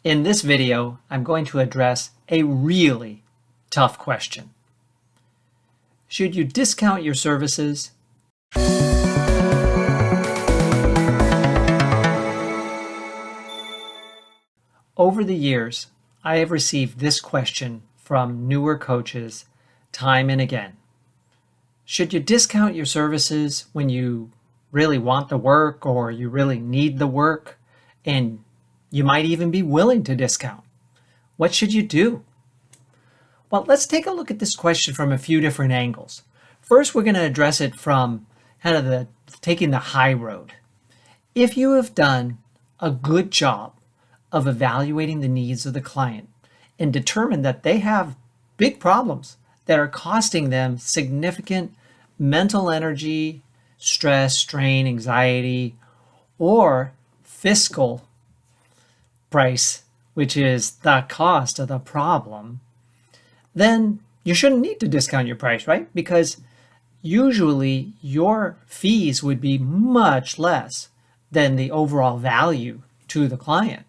In this video, I'm going to address a really tough question. Should you discount your services? Over the years, I have received this question from newer coaches time and again. Should you discount your services when you really want the work or you really need the work and you might even be willing to discount? What should you do? Well, let's take a look at this question from a few different angles. First, we're going to address it from kind of taking the high road. If you have done a good job of evaluating the needs of the client and determined that they have big problems that are costing them significant mental energy, stress, strain, anxiety, or fiscal price, which is the cost of the problem, then you shouldn't need to discount your price, right? Because usually your fees would be much less than the overall value to the client.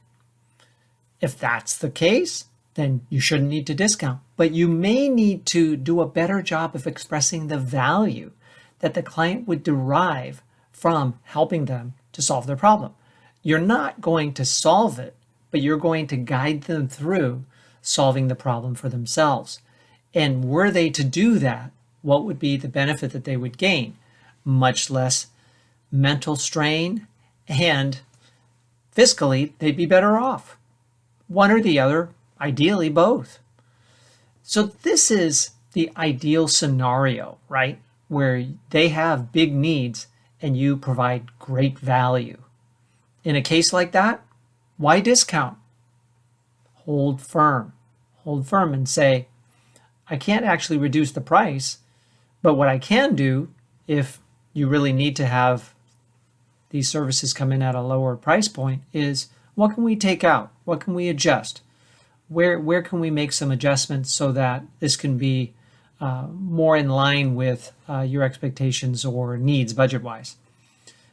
If that's the case, then you shouldn't need to discount. But you may need to do a better job of expressing the value that the client would derive from helping them to solve their problem. You're not going to solve it, but you're going to guide them through solving the problem for themselves. And were they to do that, what would be the benefit that they would gain? Much less mental strain, and fiscally, they'd be better off. One or the other, ideally both. So this is the ideal scenario, right? Where they have big needs and you provide great value. In a case like that, why discount? Hold firm and say, I can't actually reduce the price, but what I can do, if you really need to have these services come in at a lower price point, is what can we take out? What can we adjust? Where can we make some adjustments so that this can be more in line with your expectations or needs budget-wise?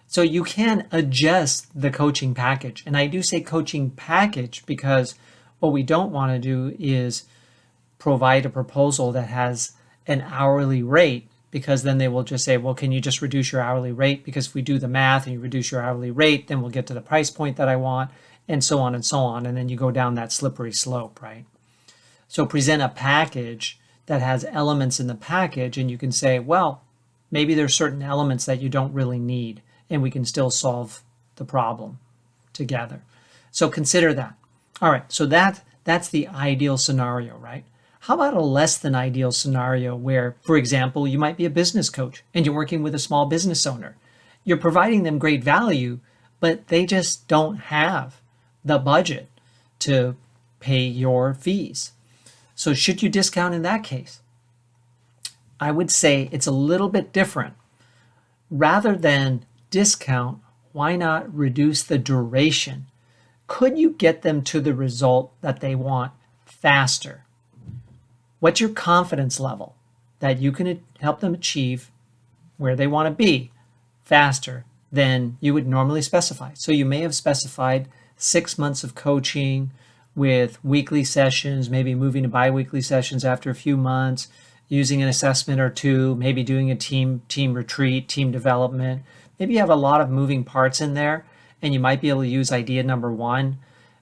So you can adjust the coaching package. And I do say coaching package because what we don't want to do is provide a proposal that has an hourly rate, because then they will just say, well, can you just reduce your hourly rate? Because if we do the math and you reduce your hourly rate, then we'll get to the price point that I want, and so on and so on. And then you go down that slippery slope, right? So present a package that has elements in the package, and you can say, well, maybe there's certain elements that you don't really need, and we can still solve the problem together. So consider that. All right, so that's the ideal scenario, right? How about a less than ideal scenario where, for example, you might be a business coach and you're working with a small business owner. You're providing them great value, but they just don't have the budget to pay your fees. So should you discount in that case? I would say it's a little bit different. Rather than discount, why not reduce the duration? Could you get them to the result that they want faster? What's your confidence level that you can help them achieve where they want to be faster than you would normally specify? So you may have specified 6 months of coaching with weekly sessions, maybe moving to bi-weekly sessions after a few months, using an assessment or two, maybe doing a team retreat, team development. Maybe you have a lot of moving parts in there, and you might be able to use idea number one.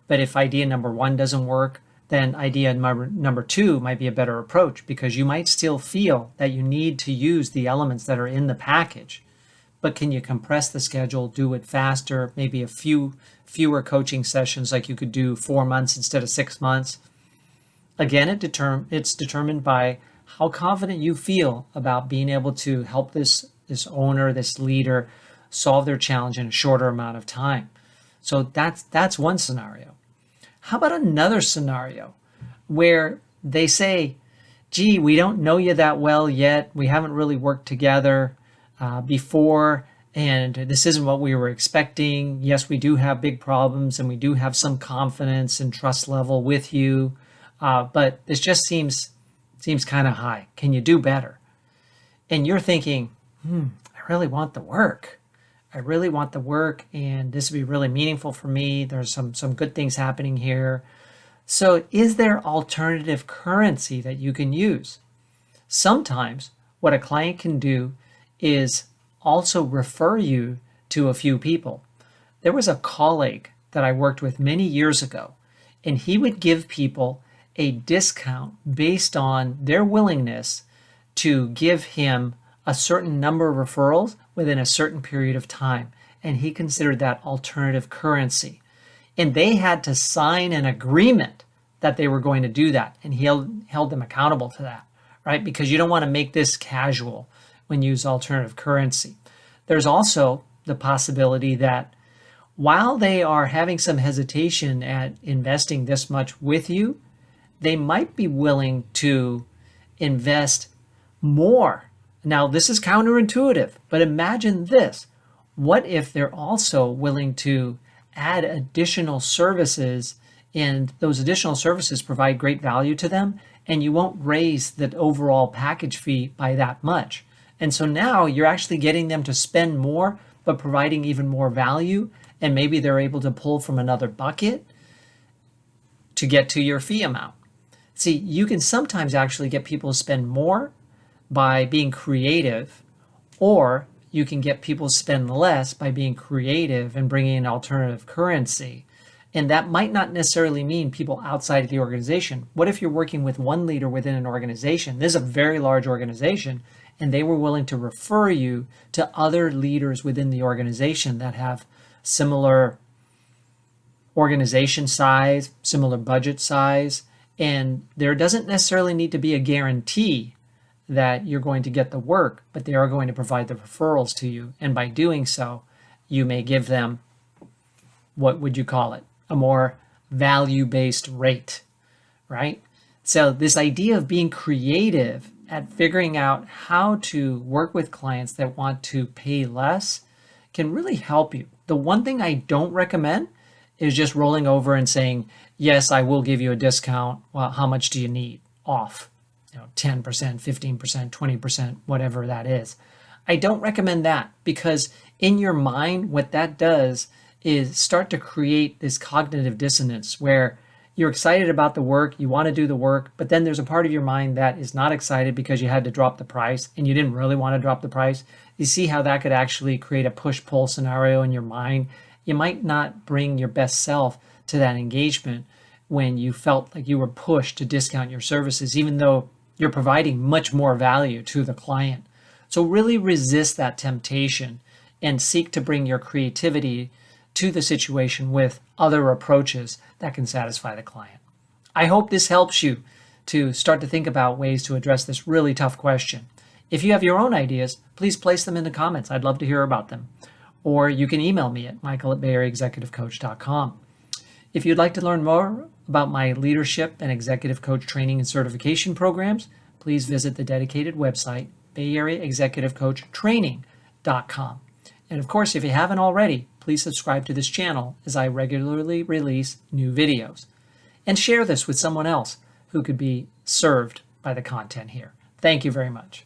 But if idea number one doesn't work, then idea number two might be a better approach, because you might still feel that you need to use the elements that are in the package. But can you compress the schedule, do it faster, maybe a fewer coaching sessions, like you could do 4 months instead of 6 months? Again, it's determined by how confident you feel about being able to help this owner, this leader, solve their challenge in a shorter amount of time. So that's one scenario. How about another scenario where they say, gee, we don't know you that well yet. We haven't really worked together before, and this isn't what we were expecting. Yes, we do have big problems, and we do have some confidence and trust level with you, but this just seems kind of high. Can you do better? And you're thinking, I really want the work. I really want the work and this would be really meaningful for me. There's some good things happening here. So is there alternative currency that you can use? Sometimes what a client can do is also refer you to a few people. There was a colleague that I worked with many years ago, and he would give people a discount based on their willingness to give him a certain number of referrals within a certain period of time. And he considered that alternative currency. And they had to sign an agreement that they were going to do that. And he held them accountable to that, right? Because you don't want to make this casual when you use alternative currency. There's also the possibility that while they are having some hesitation at investing this much with you, they might be willing to invest more. Now, this is counterintuitive, but imagine this. What if they're also willing to add additional services, and those additional services provide great value to them, and you won't raise the overall package fee by that much? And so now you're actually getting them to spend more, but providing even more value, and maybe they're able to pull from another bucket to get to your fee amount. See, you can sometimes actually get people to spend more by being creative, or you can get people to spend less by being creative and bringing in alternative currency. And that might not necessarily mean people outside of the organization. What if you're working with one leader within an organization? This is a very large organization, and they were willing to refer you to other leaders within the organization that have similar organization size, similar budget size, and there doesn't necessarily need to be a guarantee that you're going to get the work, but they are going to provide the referrals to you. And by doing so, you may give them, what would you call it? A more value-based rate, right? So this idea of being creative at figuring out how to work with clients that want to pay less can really help you. The one thing I don't recommend is just rolling over and saying, yes, I will give you a discount. Well, how much do you need off? 10%, 15%, 20%, whatever that is. I don't recommend that, because in your mind, what that does is start to create this cognitive dissonance where you're excited about the work, you want to do the work, but then there's a part of your mind that is not excited because you had to drop the price and you didn't really want to drop the price. You see how that could actually create a push-pull scenario in your mind. You might not bring your best self to that engagement when you felt like you were pushed to discount your services, even though you're providing much more value to the client. So really resist that temptation and seek to bring your creativity to the situation with other approaches that can satisfy the client. I hope this helps you to start to think about ways to address this really tough question. If you have your own ideas, please place them in the comments. I'd love to hear about them. Or you can email me at michael@bayareaexecutivecoach.com. If you'd like to learn more about my leadership and executive coach training and certification programs, please visit the dedicated website, bayareaexecutivecoachtraining.com. And of course, if you haven't already, please subscribe to this channel as I regularly release new videos. And share this with someone else who could be served by the content here. Thank you very much.